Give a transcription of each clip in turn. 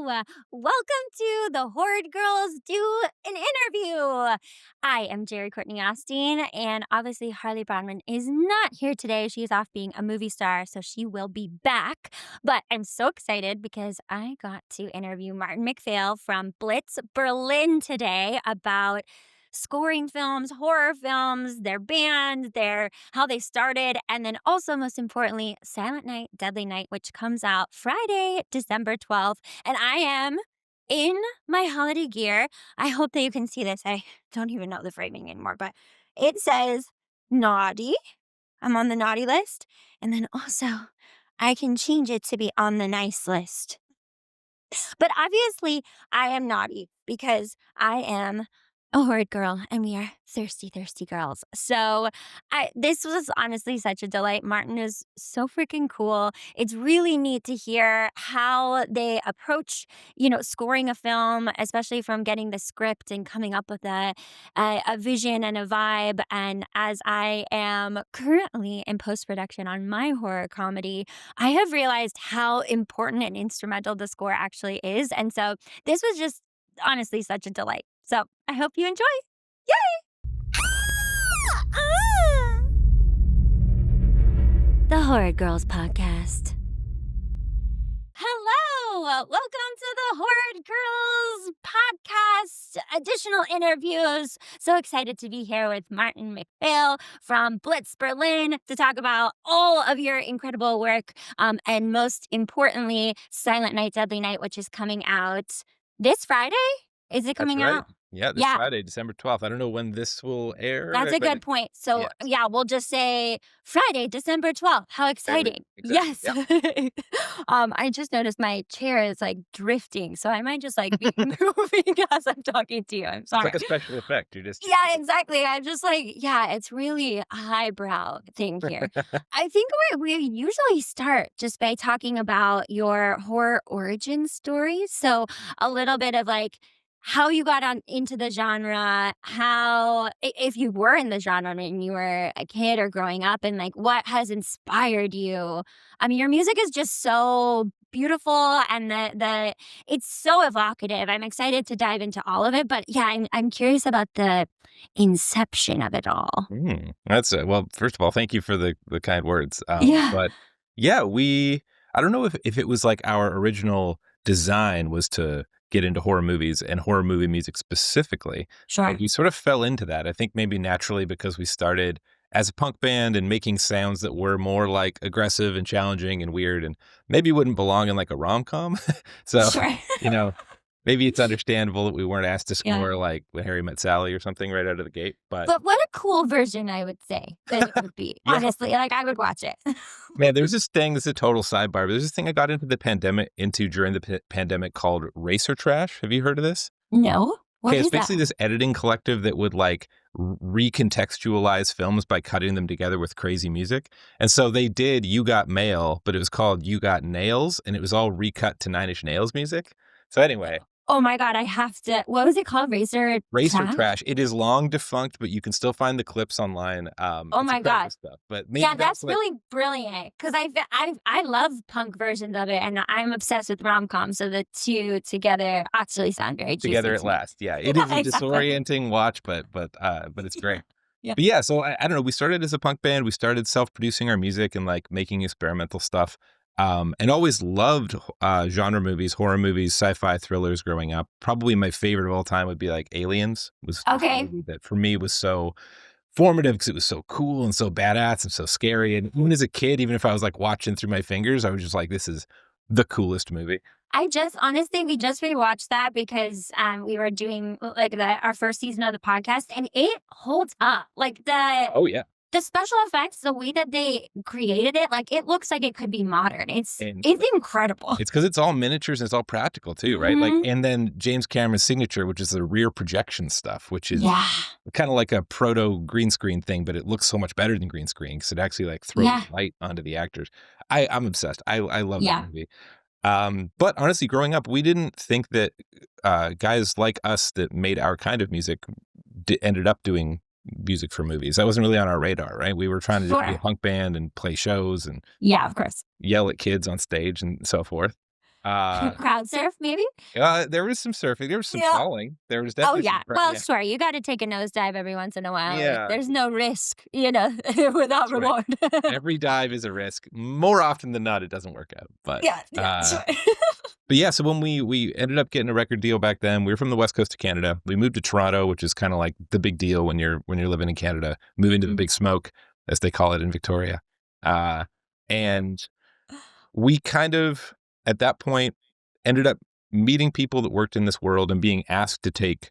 Welcome to the Horrid Girls Do an Interview. I am Jerry Courtney Austin, and obviously Harley Bronwyn is not here today. She is off being a movie star, so she will be back. But I'm so excited because I got to interview Martin Macphail from Blitz, Berlin today about scoring films, horror films, their band, their how they started, and then also most importantly, Silent Night, Deadly Night, which comes out Friday, December 12th. And I am in my holiday gear. I hope that you can see this. I don't even know the framing anymore, but it says naughty. I'm on the naughty list. And then also I can change it to be on the nice list. But obviously, I am naughty because I am a horrid girl and we are thirsty, thirsty girls. So this was honestly such a delight. Martin is so freaking cool. It's really neat to hear how they approach, scoring a film, especially from getting the script and coming up with a vision and a vibe. And as I am currently in post-production on my horror comedy, I have realized how important and instrumental the score actually is. And so this was just honestly such a delight. So I hope you enjoy. Yay! The Horrid Girls Podcast. Hello! Welcome to the Horrid Girls Podcast, additional interviews. So excited to be here with Martin Macphail from Blitz, Berlin to talk about all of your incredible work, and most importantly, Silent Night, Deadly Night, which is coming out this Friday? Is it coming out? Yeah, this Friday, December 12th. I don't know when this will air. That's a good point. So, we'll just say Friday, December 12th. How exciting. Exactly. Yes. Yep. I just noticed my chair is drifting, so I might just be moving as I'm talking to you. I'm sorry. It's like a special effect. You're just Yeah, exactly. I'm just it's really a highbrow thing here. I think we usually start just by talking about your horror origin story. So a little bit of how you got on into the genre, how, if you were in the genre when you were a kid or growing up, and what has inspired you. I mean, your music is just so beautiful, and it's so evocative. I'm excited to dive into all of it, but I'm curious about the inception of it all. That's well, first of all, thank you for the kind words. But I don't know if it was our original design was to get into horror movies and horror movie music specifically. Sure. We sort of fell into that. I think maybe naturally because we started as a punk band and making sounds that were more aggressive and challenging and weird and maybe wouldn't belong in a rom-com. So, sure. Maybe it's understandable that we weren't asked to score When Harry Met Sally or something right out of the gate. But what a cool version, I would say, that it would be. Honestly, I would watch it. Man, there's this thing, this is a total sidebar, but there's this thing I got into during the pandemic called Racer Trash. Have you heard of this? No. It's basically this editing collective that would recontextualize films by cutting them together with crazy music. And so they did You Got Mail, but it was called You Got Nails, and it was all recut to Nine Inch Nails music. So anyway. Oh my God, I have to. What was it called? Racer Trash. It is long defunct, but you can still find the clips online. Oh my God. Stuff. But that's really brilliant because I love punk versions of it, and I'm obsessed with rom-coms. So the two together actually sound very juicy. Together at last. Yeah, it is a disorienting watch, but it's great. Yeah. But so I don't know. We started as a punk band. We started self-producing our music and making experimental stuff. And always loved genre movies, horror movies, sci-fi thrillers growing up. Probably my favorite of all time would be Aliens. Was a movie that for me was so formative because it was so cool and so badass and so scary. And even as a kid, even if I was watching through my fingers, I was just this is the coolest movie. We just rewatched that because we were doing our first season of the podcast, and it holds up. The special effects, the way that they created it, it looks like it could be modern. It's incredible. It's because it's all miniatures and it's all practical too, right? Mm-hmm. And then James Cameron's signature, which is the rear projection stuff, which is kind of like a proto green screen thing, but it looks so much better than green screen because it actually throws light onto the actors. I'm obsessed. I love that movie. But honestly, growing up, we didn't think that guys like us that made our kind of music ended up doing music for movies. That wasn't really on our radar, right? We were trying to just be a punk band and play shows and of course, yell at kids on stage and so forth. Uh, Crowd surf, maybe? there was some surfing, there was some Yeah. falling, there was Oh, definitely some yeah. Well, yeah. sure, you gotta take a nosedive every once in a while. Like, Yeah, there's no risk, without that's right. reward. Every dive is a risk. More often than not, it doesn't work out, Yeah, yeah, sure. but yeah, so when we ended up getting a record deal back then, we were from the west coast of Canada. We moved to Toronto, which is kind of like the big deal when you're living in Canada, moving to the Mm. big smoke, as they call it in Victoria. Uh, and we kind of at that point ended up meeting people that worked in this world and being asked to take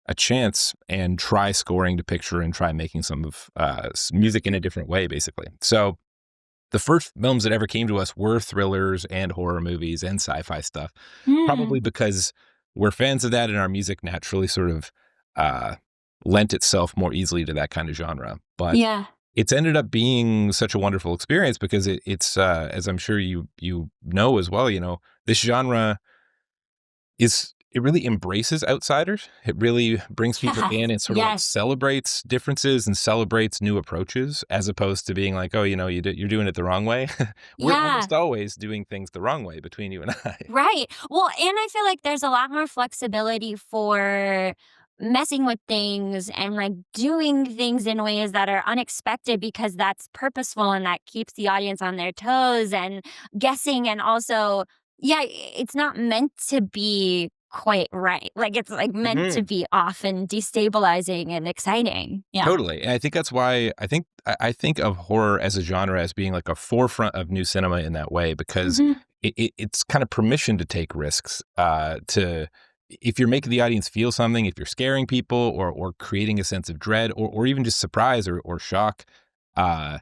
a chance and try scoring to picture and try making some of music in a different way, basically. So the first films that ever came to us were thrillers and horror movies and sci-fi stuff, Mm. probably because we're fans of that and our music naturally sort of uh, lent itself more easily to that kind of genre. But Yeah. it's ended up being such a wonderful experience because it's as I'm sure you know as well, this genre it really embraces outsiders. It really brings people Yeah. in and sort of like Yes. celebrates differences and celebrates new approaches as opposed to being like, oh, you're doing it the wrong way. We're Yeah. almost always doing things the wrong way between you and I. Right. Well, and I feel like there's a lot more flexibility for messing with things and like doing things in ways that are unexpected because that's purposeful and that keeps the audience on their toes and guessing. And also, yeah, it's not meant to be quite right. Like it's like meant to Mhm. be off and destabilizing and exciting. Yeah. Totally. And I think that's why I think of horror as a genre as being like a forefront of new cinema in that way because Hmm. it's kind of permission to take risks. To if you're making the audience feel something, if you're scaring people or creating a sense of dread or even just surprise or shock, uh,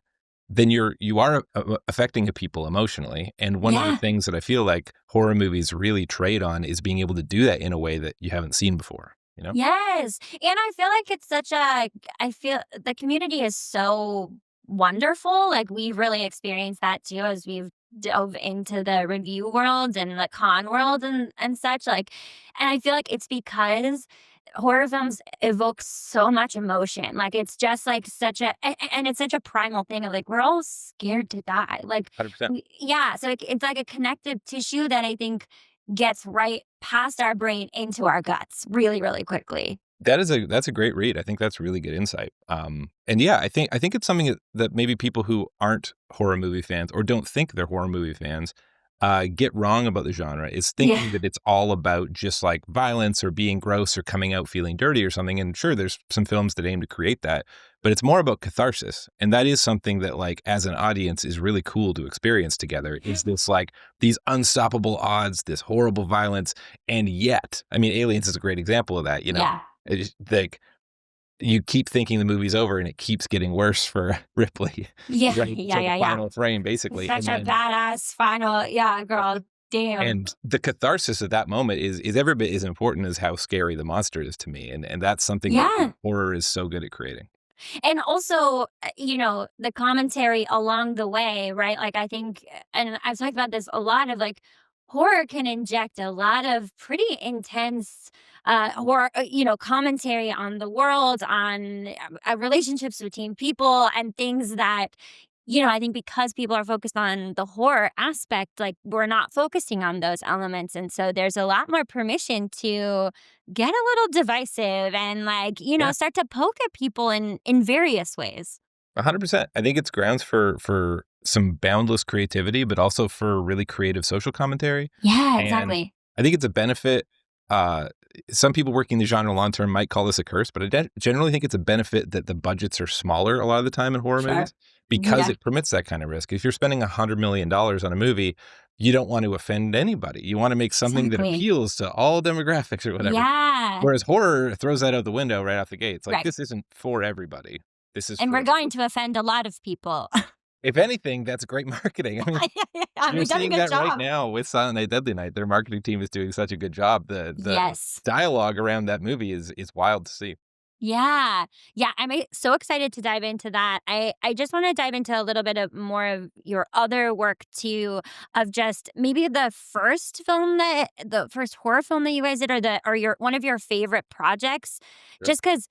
then you are affecting people emotionally. And one of the Yeah. things that I feel like horror movies really trade on is being able to do that in a way that you haven't seen before. You know? Yes, and I feel like it's such a I feel the community is so wonderful, like, we've really experienced that too as we've dove into the review world and the con world and such, like and I feel like it's because horror films evoke so much emotion, like, it's just, like, such and it's such a primal thing of, like, we're all scared to die, like, 100%. we yeah, so, it's like a connective tissue that I think gets right past our brain into our guts really, really quickly. That's a great read. I think that's really good insight. And yeah, I think it's something that maybe people who aren't horror movie fans or don't think they're horror movie fans get wrong about the genre is Yeah. thinking that it's all about just like violence or being gross or coming out feeling dirty or something. And sure, there's some films that aim to create that, but it's more about catharsis. And that is something that like as an audience is really cool to experience together is this like these unstoppable odds, this horrible violence. And yet, I mean, Aliens is a great example of that. Yeah. It's like you keep thinking the movie's over and it keeps getting worse for Ripley Yeah, right yeah, till the yeah, yeah. final frame, basically. Such And a then badass final yeah, girl, damn. and the catharsis of that moment is every bit as important as how scary the monster is to me. And that's something that Yeah. horror is so good at creating. And also, the commentary along the way, right? Like, I think and I've talked about this a lot of, like, horror can inject a lot of pretty intense, horror commentary on the world, on, relationships between people and things that, I think because people are focused on the horror aspect, like, we're not focusing on those elements, and so there's a lot more permission to get a little divisive and like, Yeah. start to poke at people in various ways. 100%. I think it's grounds for some boundless creativity, but also for really creative social commentary. Yeah, And exactly. I think it's a benefit. Uh, some people working the genre long term might call this a curse, but I generally think it's a benefit that the budgets are smaller a lot of the time in horror Sure. movies because Yeah, it permits that kind of risk. If you're spending $100 million on a movie, you don't want to offend anybody. You want to make something that exactly. appeals to all demographics or whatever. Yeah, Whereas horror throws that out the window right off the gate. It's like, right. this isn't for everybody. This is And we're for going to offend a lot of people. if anything, that's great marketing. I mean, Yeah, yeah, yeah, you're we've done a seeing good that right job. now with Silent Night, Deadly Night. Their marketing team is doing such a good job. The Yes. dialogue around that movie is wild to see. Yeah. Yeah, so excited to dive into that. I just wanna dive into a little bit of more of your other work too, of just maybe the first horror film that you guys did or your one of your favorite projects. Sure. Just because.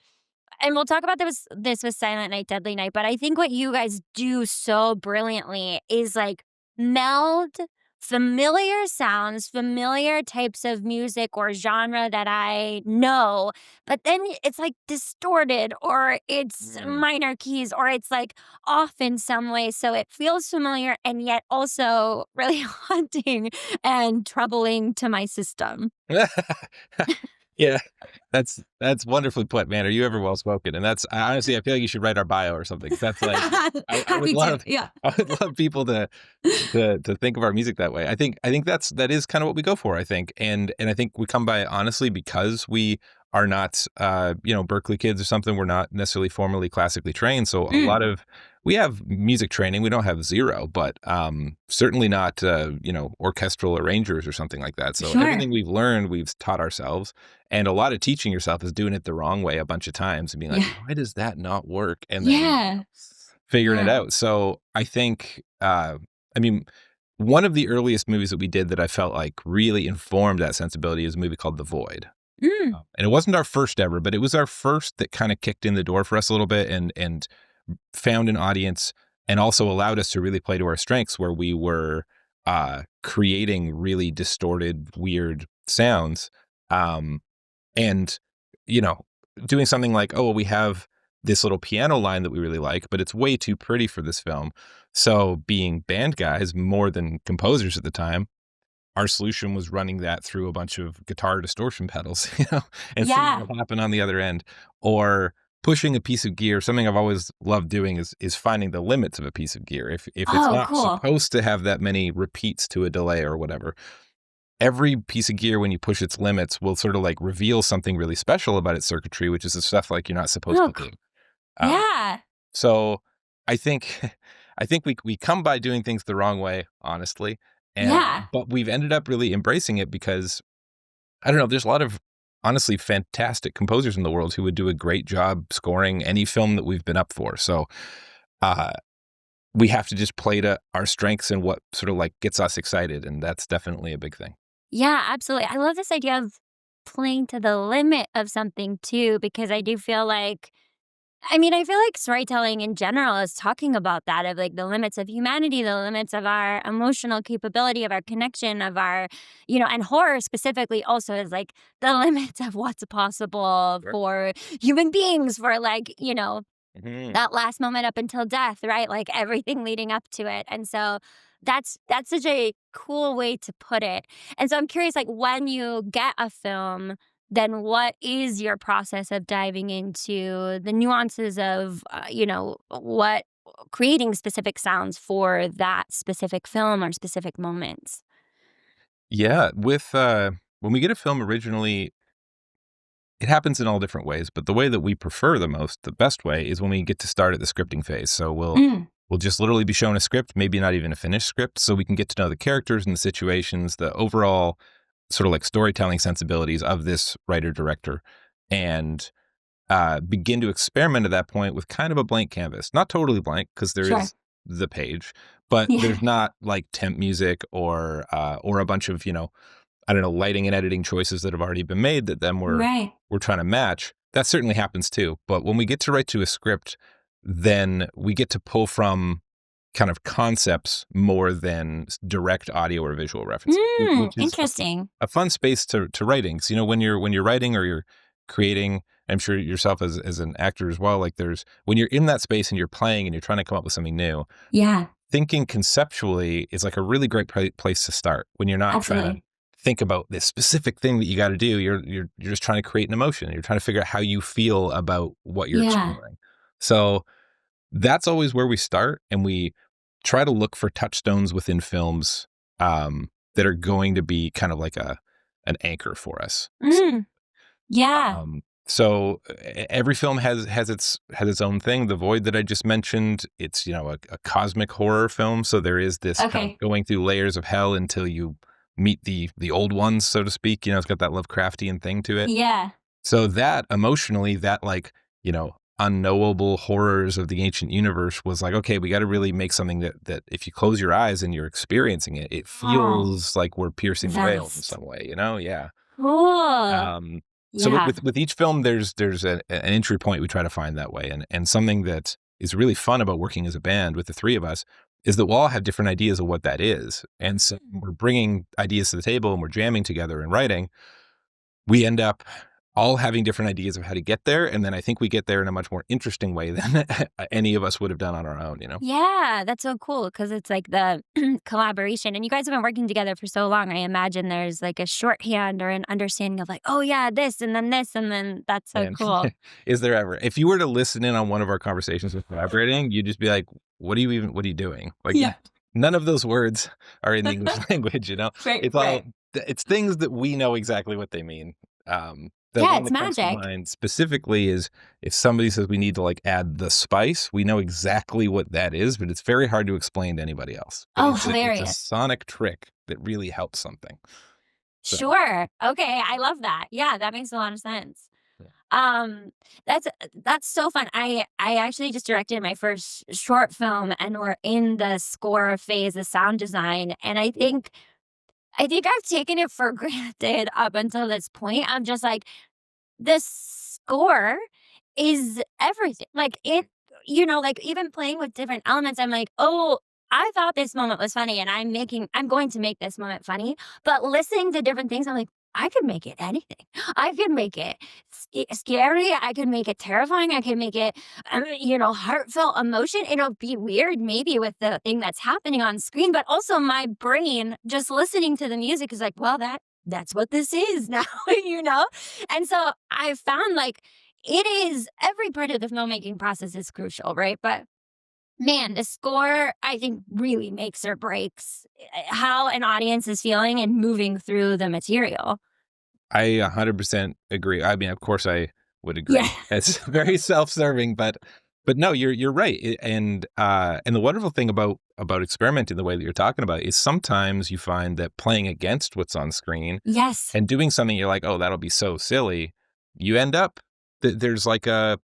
And we'll talk about this with Silent Night, Deadly Night, but I think what you guys do so brilliantly is, like, meld familiar sounds, familiar types of music or genre that I know, but then it's like distorted or it's Mm. minor keys or it's like off in some way. So it feels familiar and yet also really haunting and troubling to my system. Yeah, that's wonderfully put, man. Are you ever well spoken? And that's honestly, I feel like you should write our bio or something. 'Cause that's like, I would Happy to. love, Yeah. I would love people to think of our music that way. I think that is kind of what we go for. I think, and I think we come by it honestly because we are not, Berkeley kids or something. We're not necessarily formally classically trained, so a Mm, lot of we have music training. We don't have zero, but certainly not, orchestral arrangers or something like that. So sure. everything we've learned, we've taught ourselves, and a lot of teaching yourself is doing it the wrong way a bunch of times and being like, Yeah. why does that not work? And then Yeah. figuring it Yeah. out. So I think, I mean, one of the earliest movies that we did that I felt like really informed that sensibility is a movie called The Void. Mm, And it wasn't our first ever, but it was our first that kind of kicked in the door for us a little bit and found an audience and also allowed us to really play to our strengths where we were creating really distorted, weird sounds. Um, and, you know, doing something like, oh, well, we have this little piano line that we really like, but it's way too pretty for this film. So being band guys more than composers at the time, our solution was running that through a bunch of guitar distortion pedals, and seeing yeah. what happened on the other end, or pushing a piece of gear. Something I've always loved doing is finding the limits of a piece of gear. If it's Oh, not cool. supposed to have that many repeats to a delay or whatever, every piece of gear when you push its limits will sort of like reveal something really special about its circuitry, which is the stuff like you're not supposed Oh, to do. Um, yeah. so I think I think we come by doing things the wrong way, honestly, and Yeah. but we've ended up really embracing it because I don't know. There's a lot of honestly fantastic composers in the world who would do a great job scoring any film that we've been up for. So uh, we have to just play to our strengths and what sort of like gets us excited, and that's definitely a big thing. Yeah, absolutely. I love this idea of playing to the limit of something too, because I do feel like, I mean, I feel like storytelling in general is talking about that of like the limits of humanity, the limits of our emotional capability, of our connection, of our, and horror specifically also is like the limits of what's possible Sure. for human beings, for like, Mhm. that last moment up until death, right? Like everything leading up to it. And so that's such a cool way to put it. And so I'm curious, like when you get a film, then what is your process of diving into the nuances of, what creating specific sounds for that specific film or specific moments? Yeah, with when we get a film originally, it happens in all different ways, but the way that we prefer the most, the best way, is when we get to start at the scripting phase. So Mm, we'll just literally be shown a script, maybe not even a finished script, so we can get to know the characters and the situations, the overall sort of like storytelling sensibilities of this writer director, and begin to experiment at that point with kind of a blank canvas. Not totally blank because there sure. is the page, but Yeah. there's not like temp music or a bunch of I don't know, lighting and editing choices that have already been made that then Right. we're trying to match. That certainly happens too. But when we get to write to a script, then we get to pull from kind of concepts more than direct audio or visual references, which is Interesting. a fun space to writing. So, when you're writing or you're creating, I'm sure yourself as an actor as well, like there's when you're in that space and you're playing and you're trying to come up with something new, Yeah, thinking conceptually is like a really great place to start when you're not trying to absolutely. think about this specific thing that you got to do. You're just trying to create an emotion. You're trying to figure out how you feel about what you're Yeah. exploring. So that's always where we start, and we try to look for touchstones within films that are going to be kind of like an anchor for us. Mm, yeah. So every film has its own thing. The Void that I just mentioned, it's a cosmic horror film. So there is this kind of Okay. going through layers of hell until you meet the old ones, so to speak. It's got that Lovecraftian thing to it. Yeah. So that emotionally, that like unknowable horrors of the ancient universe was like, okay, we got to really make something that if you close your eyes and you're experiencing it, it Oh, feels like we're piercing the veil in vast. some way. Yeah. Cool. So with, Yeah. with each film, there's an entry point we try to find that way, and something that is really fun about working as a band with the three of us is that we'll all have different ideas of what that is. And so we're bringing ideas to the table and we're jamming together and writing. We end up all having different ideas of how to get there. And then I think we get there in a much more interesting way than any of us would have done on our own, you know? Yeah, that's so cool because it's like the collaboration. And you guys have been working together for so long. I imagine there's like a shorthand or an understanding of like, oh, yeah, this, and then that's so And cool. is there ever, if you were to listen in on one of our conversations with collaborating, you'd just be like, what are you doing? Like, Yeah. none of those words are in the English language, you know? Right, It's all, right. it's things that we know exactly what they mean. The Yeah, one it's that comes to magic. mind specifically is if somebody says we need to like add the spice, we know exactly what that is, but it's very hard to explain to anybody else. But Oh, it's a hilarious. sonic trick that really helps something. So, Sure. Okay, I love that. Yeah, that makes a lot of sense. yeah. Um, that's so fun. I actually just directed my first short film, and we're in the score phase, the sound design, and I think I've taken it for granted up until this point. I'm just like, the score is everything. Like, like, even playing with different elements, I'm like, "Oh, I thought this moment was funny, and I'm going to make this moment funny." But listening to different things, I'm like, "I could make it anything. I could make it scary, I could make it terrifying, I could make it, heartfelt emotion." It'll be weird maybe with the thing that's happening on screen, but also my brain just listening to the music is like, "Well, that's what this is now," you know? And so I found like it is every part of the filmmaking process is crucial, right? But man, the score I think really makes or breaks how an audience is feeling and moving through the material. I 100% agree. I mean, of course, I would Yeah. agree. It's very self-serving, but no, you're right. And the wonderful thing about experimenting the way that you're talking about is sometimes you find that playing against what's on screen Yes. and doing something you're like, oh, that'll be so silly. You end up there's like a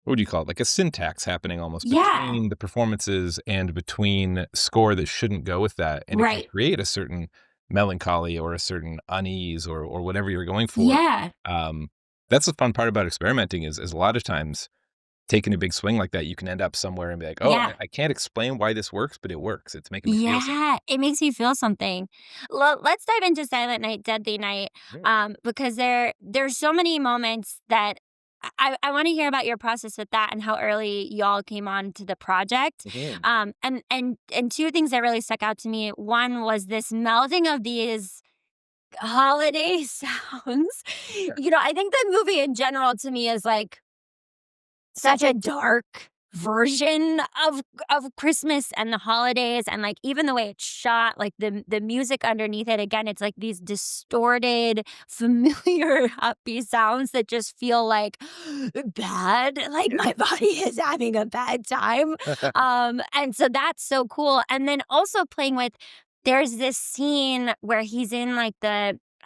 what would you call it? Like a syntax happening almost Yeah. between the performances and between score that shouldn't go with that, and it can Right. create a certain melancholy or a certain unease or whatever you're going for. Yeah. Um, that's the fun part about experimenting is a lot of times taking a big swing like that, you can end up somewhere and be like, "Oh, Yeah. I can't explain why this works, but it works. It's making me feel something." Yeah, it makes me feel something. Let's dive into Silent Night, Deadly Night, Mm, because there's so many moments that I want to hear about your process with that and how early y'all came on to the project. mhm. And two things that really stuck out to me. One was this melding of these holiday sounds. Sure. I think the movie in general to me is like such a dark version of Christmas and the holidays, and, like, even the way it's shot, like, the music underneath it, again, it's like these distorted, familiar, happy sounds that just feel, like, bad, like, my body is having a bad time, and so that's so cool, and then also playing with there's this scene where he's in, like,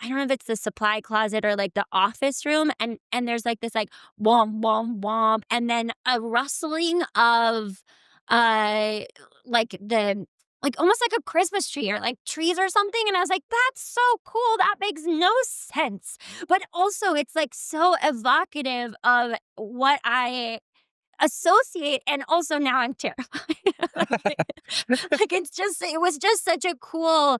I don't know if it's the supply closet or, like, the office room, and there's, like, this, like, "Womp, womp, womp," and then a rustling of, uh, like, almost like a Christmas tree or, like, trees or something, and I was like, "That's so cool, that makes no sense," but also it's, like, so evocative of what I associate, and also now I'm terrified. Like, it was just such a cool,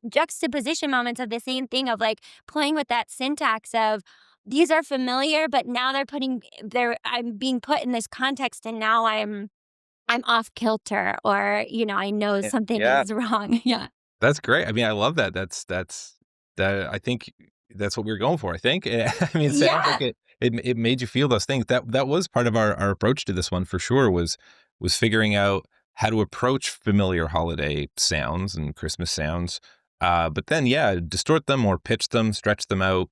juxtaposition moments of the same thing of, like, playing with that syntax of, these are familiar, but now I'm being put in this context, and now I'm off kilter or, I know something Yeah. is wrong. Yeah. That's great. I mean, I love that. That I think that's what we were going for, I think. I mean, it sounds like Yeah. it made you feel those things. That was part of our approach to this one for sure was figuring out how to approach familiar holiday sounds and Christmas sounds. But then yeah, distort them or pitch them, stretch them out,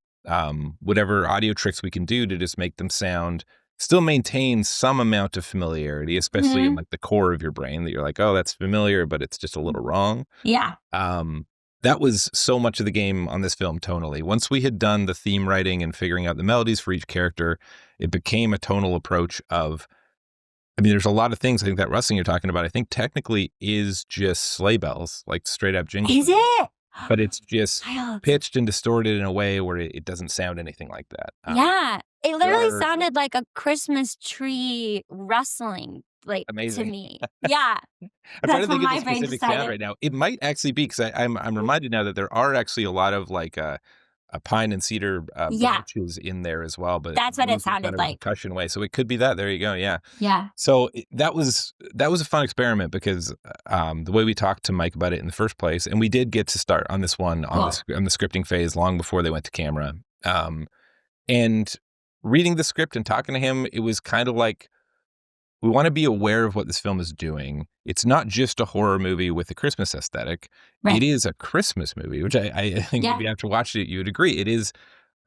whatever audio tricks we can do to just make them sound still maintain some amount of familiarity, especially in Mhm. like the core of your brain that you're like, oh, that's familiar, but it's just a little wrong. Yeah. Um, that was so much of the game on this film tonally. Once we had done the theme writing and figuring out the melodies for each character, it became a tonal approach of, I mean, there's a lot of things. I think that rustling you're talking about, I think technically is just sleigh bells, like straight up jingle Is bells, it? but it's just Wild. pitched and distorted in a way where it doesn't sound anything like that. Yeah. It There literally are sounded like a Christmas tree rustling. like, to Amazing. me. Yeah, I'm trying that's to what think of the my brain specific sound decided. right now. It might actually be because I'm reminded now that there are actually a lot of like pine and cedar Yeah, branches in there as well, but that's what it used in kind sounded of a like. percussion way. So it could be that. There you go. Yeah. Yeah. So that was a fun experiment because the way we talked to Mike about it in the first place, and we did get to start on this one Cool. on the scripting phase long before they went to camera. And reading the script and talking to him, it was kind of like we want to be aware of what this film is doing. It's not just a horror movie with a Christmas aesthetic. It Right. is a Christmas movie, which I think Yeah. maybe after watching it, you would agree. It is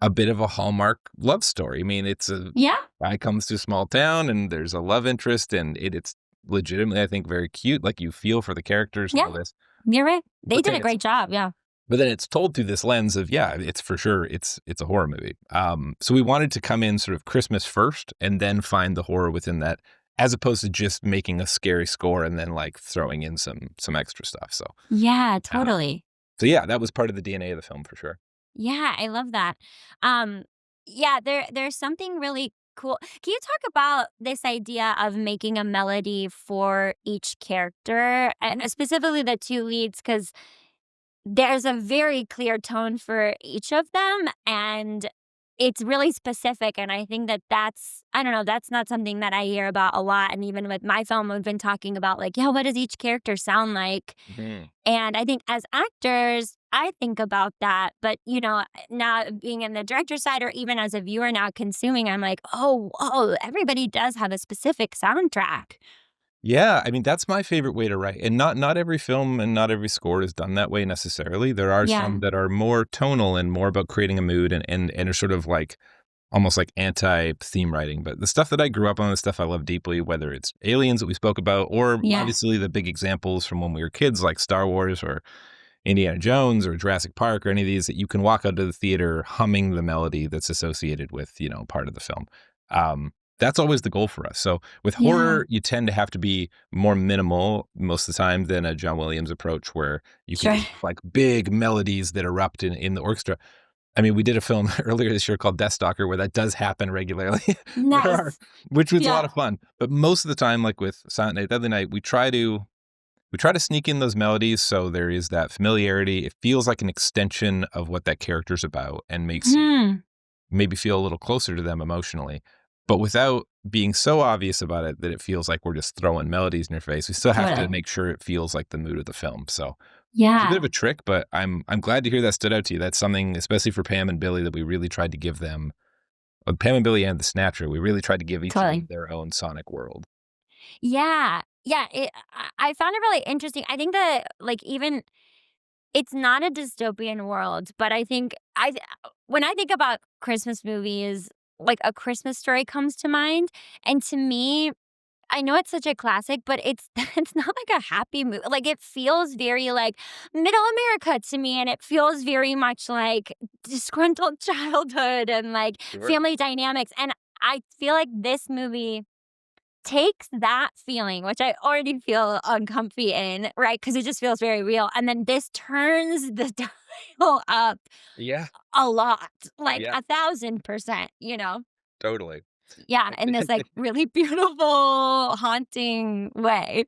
a bit of a Hallmark love story. I mean, it's a Yeah. guy comes to a small town and there's a love interest, and it's legitimately, I think, very cute. Like you feel for the characters and Yeah. all this. You're right. They But did then a it's great job, yeah. told through this lens of, yeah, it's for sure it's a horror movie. So we wanted to come in sort of Christmas first and then find the horror within that, as opposed to just making a scary score and then like throwing in some extra stuff. Yeah, Uh, totally. so yeah, that was part of the DNA of the film for sure. Yeah, I love that. Um, yeah, there's something really cool. Can you talk about this idea of making a melody for each character, and specifically the 2 leads? Because there's a very clear tone for each of them, and it's really specific, and I think that that's I don't know, that's not something that I hear about a lot, and even with my film, we've been talking about, like, yeah, what does each character sound like? Mhm. And I think as actors, I think about that, but, now being in the director side or even as a viewer now consuming, I'm like, "Oh, whoa, everybody does have a specific soundtrack." Yeah, I mean, that's my favorite way to write, and not every film and not every score is done that way necessarily. There are Yeah, some that are more tonal and more about creating a mood and are sort of like almost like anti-theme writing. But the stuff that I grew up on, the stuff I love deeply, whether it's Aliens that we spoke about, or yeah, obviously the big examples from when we were kids, like Star Wars or Indiana Jones or Jurassic Park or any of these that you can walk out of the theater humming the melody that's associated with, part of the film. That's always the goal for us. So with yeah, horror, you tend to have to be more minimal most of the time than a John Williams approach where you can sure. just have like big melodies that erupt in the orchestra. I mean, we did a film earlier this year called Deathstalker where that does happen regularly. There are, Nice. which was a Yeah, lot of fun. But most of the time, like with Silent Night, Deadly Night, we try to sneak in those melodies so there is that familiarity. It feels like an extension of what that character's about and makes you hmm, maybe feel a little closer to them emotionally, but without being so obvious about it that it feels like we're just throwing melodies in your face. We still have to totally. make sure it feels like the mood of the film. So it's a bit Yeah, of a trick, but I'm glad to hear that stood out to you. That's something, especially for Pam and Billy, that we really tried to give them. Pam and Billy and the Snatcher, we really tried to give each of them totally. their own sonic world. Yeah, yeah, I found it really interesting. I think that, like, even it's not a dystopian world, but I think when I think about Christmas movies, like, A Christmas Story comes to mind, and to me, I know it's such a classic, but it's it's not like a happy movie. Like, it feels very, like, middle America to me, and it feels very much like disgruntled childhood and, like, Sure. family dynamics, and I feel like this movie takes that feeling, which I already feel uncomfy in, right? Because it just feels very real, and then this turns the dial up Yeah. a lot, like Yeah. 1,000%, you know? Totally. Yeah, in this, like, really beautiful, haunting way.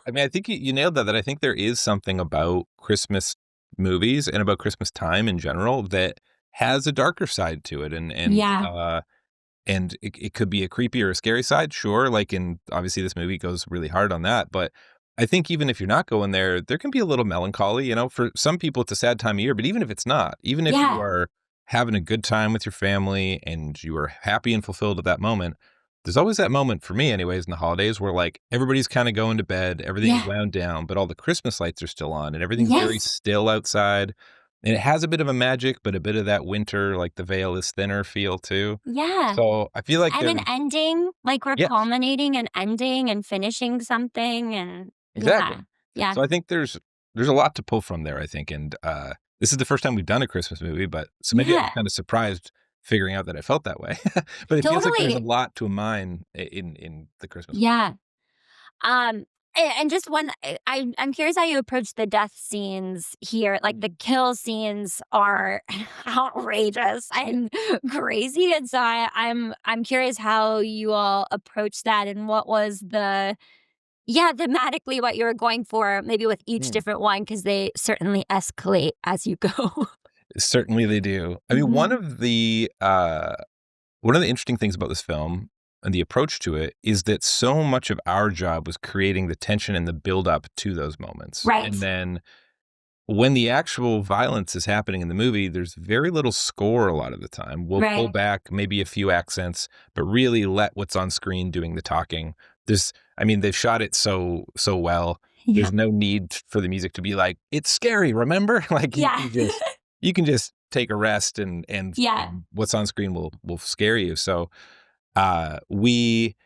I mean, I think you nailed that. That I think there is something about Christmas movies and about Christmas time in general that has a darker side to it, Yeah, and it could be a creepy or a scary side, sure. Like, and obviously this movie goes really hard on that. But I think even if you're not going there, there can be a little melancholy. For some people, it's a sad time of year. But even if it's not, even if you yeah, are having a good time with your family and you are happy and fulfilled at that moment, there's always that moment for me, anyways, in the holidays where like everybody's kind of going to bed, everything's yeah, wound down, but all the Christmas lights are still on and everything's very yes, still outside. And it has a bit of a magic, but a bit of that winter, like the veil is thinner feel too. yeah, So I feel like and an there's ending, like, we're yes, culminating and ending and finishing something, and exactly. yeah, yeah, So I think there's a lot to pull from there, I think, and, this is the first time we've done a Christmas movie, but so maybe I was yeah, kinda surprised figuring out that I felt that way. But it feels like there's a totally, lot to a mine in the Christmas one. yeah. Um, And just one, I'm curious how you approach the death scenes here. Like the kill scenes are outrageous and crazy, and so I'm curious how you all approach that and what was thematically what you were going for, maybe with each Mm. different one because they certainly escalate as you go. Certainly they do. I mean, Mhm. one of the interesting things about this film and the approach to it is that so much of our job was creating the tension and the build up to those moments. Right. And then when the actual violence is happening in the movie, there's very little score a lot of the time. We'll pull Right. back maybe a few accents, but really let what's on screen doing the talking. I mean, they've shot it so well. Yeah. There's no need for the music to be like, it's scary, remember? Like Yeah. you can just take a rest Yeah. and what's on screen will scare you. So we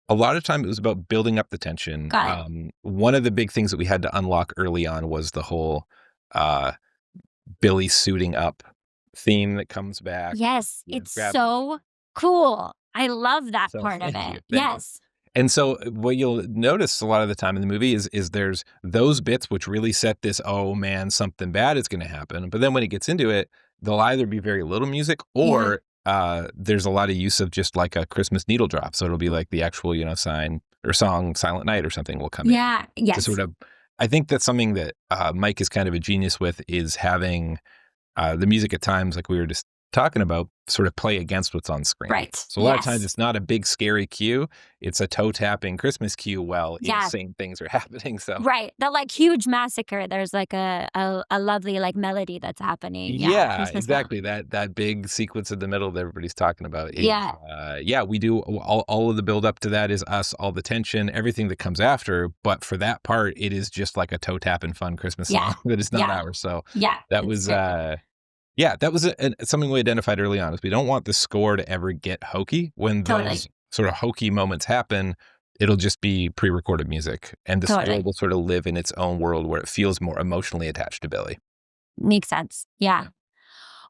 a lot of time it was about building up the tension. Got it. One of the big things that we had to unlock early on was the whole uh, Billy suiting up theme that comes back. Yes, You know, it's grab. so cool. I love that So part of thank it. you, thank you. Yes. And so what you'll notice a lot of the time in the movie is there's those bits which really set this, oh man, something bad is going to happen. But then when it gets into it, there'll either be very little music Yeah. or there's a lot of use of just like a Christmas needle drop. So it'll be like the actual, sign or song Silent Night or something will come in Yeah. to Yes. sort of, I think that's something that Mike is kind of a genius with is having the music at times, like we were just talking about, sort of play against what's on screen. Right. So a lot of times Yes. it's not a big scary cue. It's a toe tapping Christmas cue while Yeah. insane things are happening. So Right. The like huge massacre. There's like a lovely like melody that's happening. Yeah. yeah, Christmas bell. exactly. That big sequence in the middle that everybody's talking about is Yeah. yeah, we do all of the build up to that is us, all the tension, everything that comes after. But for that part, it is just like a toe tapping fun Christmas Yeah. song that is not Yeah. ours. So Yeah. that It's was very good. yeah, that was something we identified early on is we don't want the score to ever get hokey. When Totally. those sort of hokey moments happen, it'll just be pre-recorded music, and the score Totally. will sort of live in its own world where it feels more emotionally attached to Billy. Makes sense. Yeah.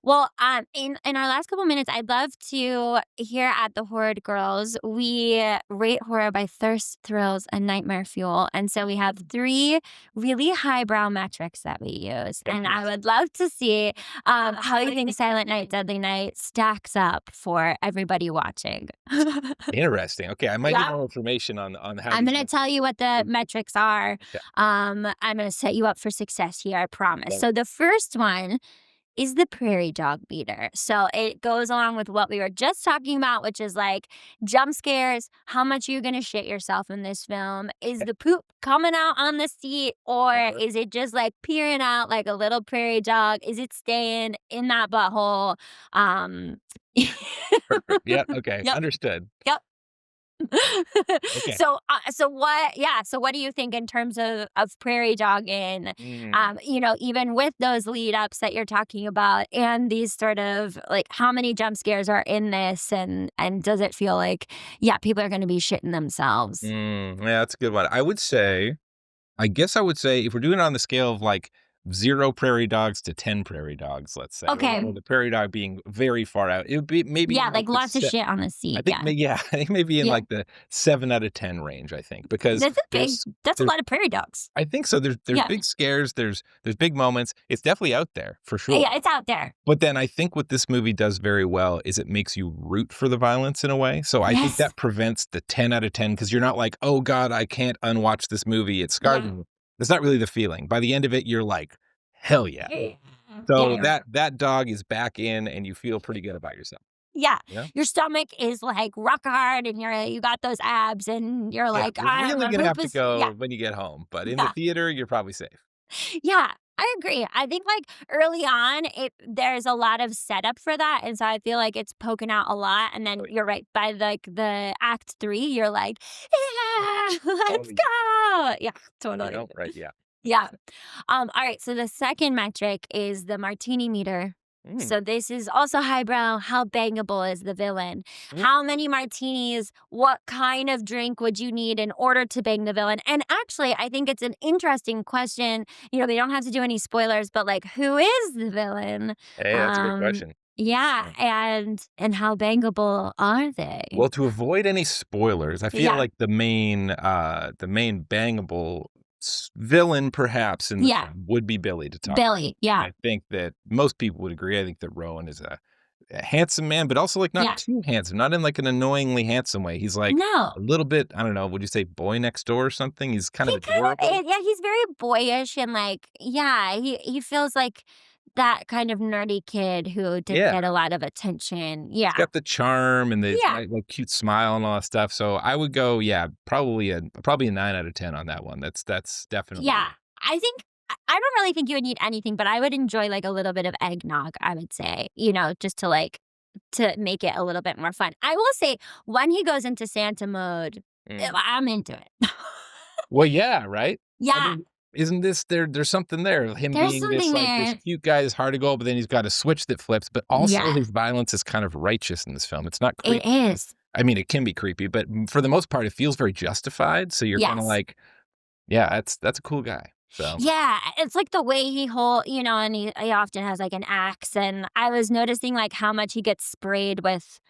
Well, in our last couple minutes, I'd love to here at the Horrid Girls, we rate horror by thirst, thrills, and nightmare fuel. And so we have three really highbrow metrics that we use. And I would love to see how you think Silent Night, Deadly Night stacks up for everybody watching. Interesting. Okay, I might need Yeah. more information on how I'm these going to tell you what the metrics are. yeah. I'm going to set you up for success here, I promise. Love So the first one is the prairie dog beater. So it goes along with what we were just talking about, which is like jump scares. How much are you going to shit yourself in this film? Is the poop coming out on the seat or is it just like peering out like a little prairie dog? Is it staying in that butthole? Um, Perfect. Yeah, okay. yep. Understood. Yep. Okay. So what do you think in terms of prairie dogging, Mm. even with those lead ups that you're talking about and these sort of like how many jump scares are in this and does it feel like, yeah, people are going to be shitting themselves? Yeah, that's a good one. I guess I would say if we're doing it on the scale of like 0 prairie dogs to 10 prairie dogs, let's say, Okay. or the prairie dog being very far out, it would be maybe Yeah, in like the lots of shit on the I seat. think, Yeah. yeah, I think maybe in Yeah. like the 7 out of 10 range. I think because That's a there's lot of prairie dogs. I think so. There's Yeah. big scares. There's big moments. It's definitely out there for sure. Yeah, it's out there. But then I think what this movie does very well is it makes you root for the violence in a way. So I think Yes. that prevents the 10 out of 10 because you're not like, oh God, I can't unwatch this movie. It scarred Yeah. me. That's not really the feeling. By the end of it, you're like, hell yeah. Yeah. So Yeah. that dog is back in and you feel pretty good about yourself. Yeah. Yeah. Your stomach is like rock hard and you got those abs and you're Yeah, like, you're really gonna have to go yeah. when you get home. But in the Yeah. theater, you're probably safe. Yeah. I agree. I think like early on there's a lot of setup for that. And so I feel like it's poking out a lot. And then you're right, by like the act 3, you're like, yeah, let's Totally. go. Yeah, You totally. know? Right. Yeah. Yeah. All right. So the second metric is the Martini meter. Mm. So this is also highbrow. How bangable is the villain? Mm. How many martinis? What kind of drink would you need in order to bang the villain? And actually, I think it's an interesting question. We don't have to do any spoilers, but like, who is the villain? Hey, that's a good question. Yeah, and how bangable are they? Well, to avoid any spoilers, I feel Yeah, like the main bangable villain, perhaps in the yeah, film, would be Billy to talk about. Billy, yeah, I think that most people would agree. I think that Rowan is a handsome man, but also like not yeah. too handsome, not in like an annoyingly handsome way. He's like No. a little bit, I don't know, would you say boy next door or something? He's kind of He kind adorable. of, yeah, he's very boyish and like, yeah, he feels like that kind of nerdy kid who didn't Yeah. get a lot of attention. He's Yeah. got the charm and the Yeah. nice, like cute smile and all that stuff. So I would go, yeah, probably a 9 out of 10 on that one. That's Yeah. definitely. I think I don't really think you would need anything, but I would enjoy like a little bit of eggnog, I would say, just to like to make it a little bit more fun. I will say when he goes into Santa mode, Mm. I'm into it. Well, yeah, right? I Yeah. mean, isn't this there's something there, him There's being this, something like, this there. cute guy is hard to go, but then he's got a switch that flips, but also Yeah. his violence is kind of righteous in this film. It's not It creepy. is. I mean, it can be creepy, but for the most part, it feels very justified, so you're kinda Yes. like, "Yeah, that's a cool guy." So Yeah, it's like the way and he often has like an axe. And I was noticing like how much he gets sprayed with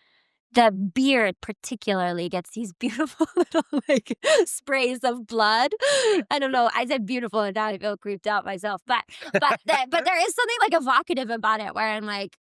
the beard, particularly gets these beautiful little like sprays of blood. I don't know. I said beautiful and now I feel creeped out myself. But there is something like evocative about it where I'm like,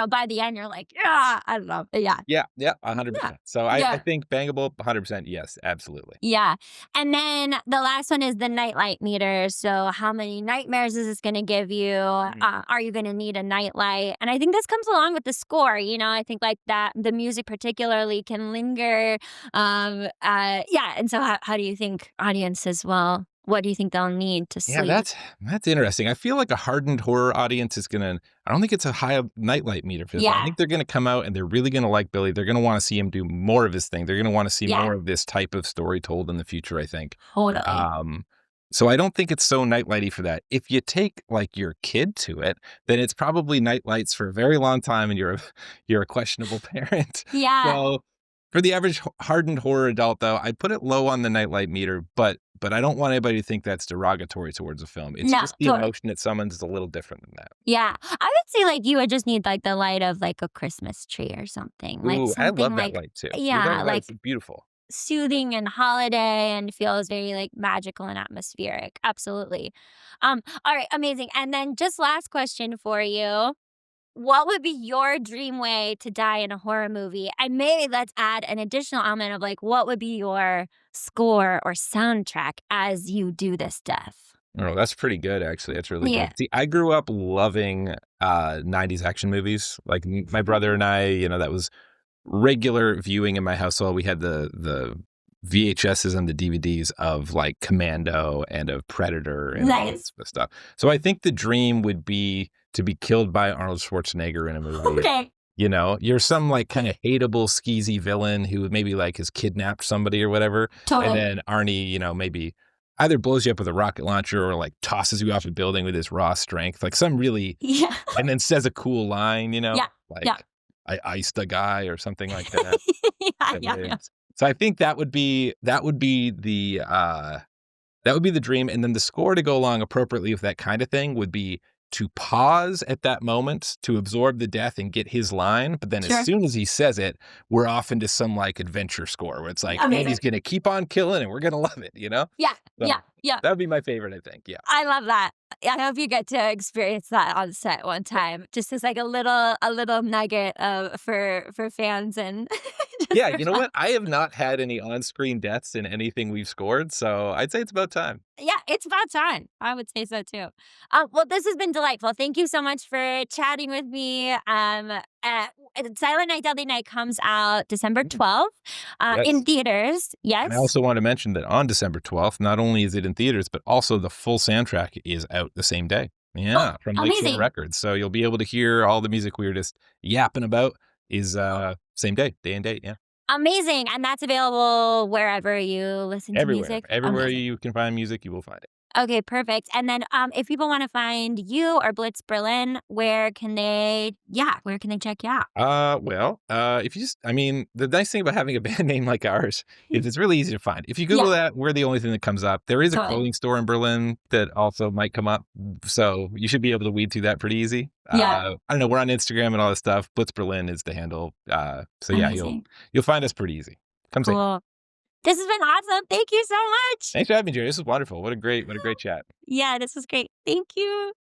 by the end you're like, yeah, I don't know. Yeah. yeah, yeah, Yeah. 100%. So I Yeah. think bangable, 100%, yes, absolutely. Yeah. And then the last one is the nightlight meter. So, how many nightmares is this going to give you? Mhm. Are you going to need a nightlight? And I think this comes along with the score. I think like that, the music particularly can linger. Yeah. And so, how do you think audiences will, what do you think they'll need to Yeah, sleep? that's interesting. I feel like a hardened horror audience is gonna. I don't think it's a high nightlight meter for this one. I Yeah. think they're gonna come out and they're really gonna like Billy. They're gonna want to see him do more of his thing. They're gonna want to see Yeah. more of this type of story told in the future, I think. Totally. Um, so I don't think it's so nightlighty for that. If you take like your kid to it, then it's probably nightlights for a very long time, and you're a questionable parent. Yeah. So for the average hardened horror adult, though, I'd put it low on the nightlight meter, but I don't want anybody to think that's derogatory towards a film. It's No, just the totally. emotion it summons is a little different than that. Yeah. I would say like you would just need like the light of like a Christmas tree or something. Like Ooh, I something love that like, light too. You're very yeah, right. like It's beautiful. soothing and holiday and feels very like magical and atmospheric. Absolutely. All right, amazing. And then just last question for you. What would be your dream way to die in a horror movie? And maybe let's add an additional element of like what would be your score or soundtrack as you do this death? Oh, that's pretty good, actually. That's really Yeah. good. See, I grew up loving 90s action movies. Like my brother and I, that was regular viewing in my household. We had the VHSs and the DVDs of like Commando and of Predator and all this Nice. sort of stuff. So I think the dream would be to be killed by Arnold Schwarzenegger in a movie. Okay. You're some like kind of hateable, skeezy villain who maybe like has kidnapped somebody or whatever. And Totally. then Arnie, maybe either blows you up with a rocket launcher or like tosses you off a building with his raw strength, like some really, Yeah. and then says a cool line, Yeah. Yeah. like I iced a guy or something like that. Yeah. That Yeah. Yeah. is- So I think that would be the dream, and then the score to go along appropriately with that kind of thing would be to pause at that moment to absorb the death and get his line, but then as Sure. soon as he says it, we're off into some like adventure score where it's like, and Amazing. he's gonna keep on killing and we're gonna love it, Yeah. So Yeah. Yeah. that would be my favorite, I think. Yeah. I love that. I hope you get to experience that on set one time, just as like a little nugget for fans and just Yeah, for you know fun. what? I have not had any on-screen deaths in anything we've scored, so I'd say it's about time. Yeah, it's about time. I would say so too. Well, this has been delightful. Thank you so much for chatting with me. Silent Night, Deadly Night comes out December Mm. 12th in Yes. theaters. And I Yes. also want to mention that on December 12th, not only is it in theaters, but also the full soundtrack is out the same day. Oh, Yeah, from Lakeshore amazing. Records. So you'll be able to hear all the music we were just yapping about is same day and date. Yeah. Amazing. And that's available wherever you listen to Everywhere. music. Everywhere Amazing. you can find music, you will find it. Okay, perfect. And then, if people wanna find you or Blitz Berlin, where can they check you out? If you just I mean, the nice thing about having a band name like ours is it's really easy to find. If you Google Yeah, that, we're the only thing that comes up. There is a totally. clothing store in Berlin that also might come up, so you should be able to weed through that pretty easy. Yeah, I don't know, we're on Instagram and all this stuff. Blitz Berlin is the handle. So yeah, amazing. you'll find us pretty easy. Come say hi. Cool. This has been awesome. Thank you so much. Thanks for having me, Jerry. This was wonderful. What a great chat. Yeah, this was great. Thank you.